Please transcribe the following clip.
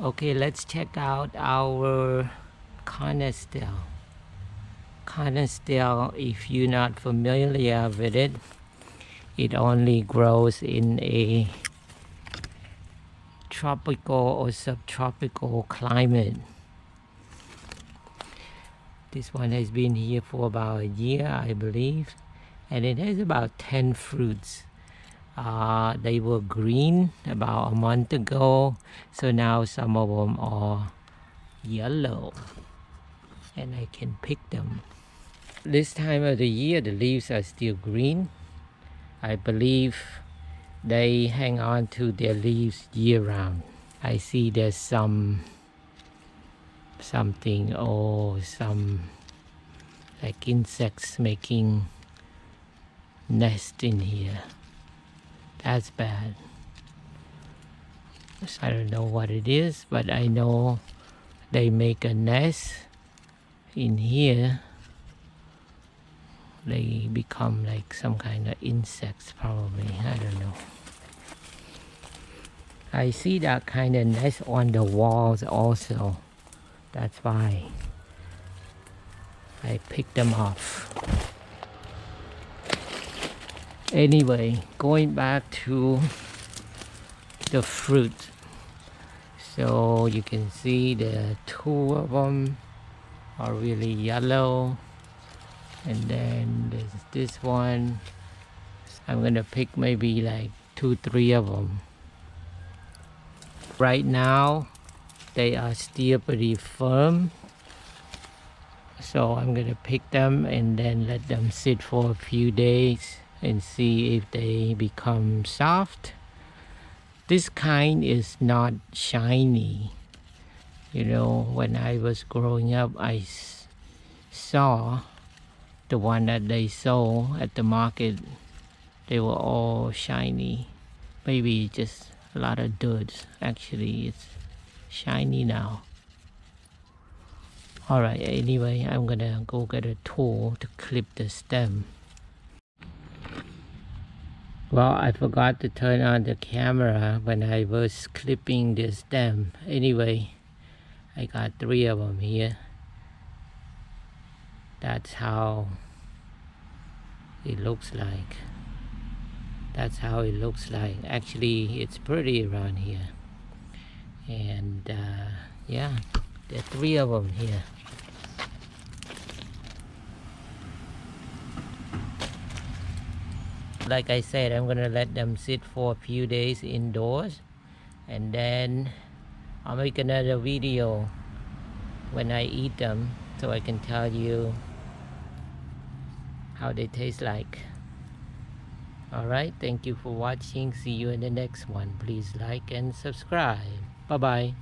Okay, let's check out our Canistel. Canistel, if you're not familiar with it, it only grows in a tropical or subtropical climate. This one has been here for about a year, I believe, and it has about 10 fruits. They were green about a month ago, so now some of them are yellow and I can pick them. This time of the year the leaves are still green. I believe they hang on to their leaves year round. I see there's some like insects making nest in here. That's bad. So I don't know what it is, but I know they make a nest in here. They become like some kind of insects probably. I don't know. I see that kind of nest on the walls also. That's why I picked them off. Anyway, going back to the fruit. So you can see the two of them are really yellow. And then there's this one. I'm gonna pick maybe like 2-3 of them. Right now, they are still pretty firm. So I'm gonna pick them and then let them sit for a few days and see if they become soft. This kind is not shiny. You know, when I was growing up, I saw the one that they sold at the market. They were all shiny. Maybe just a lot of dirt. Actually, it's shiny now. Alright, anyway, I'm gonna go get a tool to clip the stem. Well, I forgot to turn on the camera when I was clipping the stem. Anyway, I got 3 of them here. That's how it looks like. That's how it looks like. Actually, it's pretty around here. And yeah, there are 3 of them here. Like I said, I'm gonna let them sit for a few days indoors, and then I'll make another video when I eat them so I can tell you how they taste like. Alright, thank you for watching. See you in the next one. Please like and subscribe. Bye bye.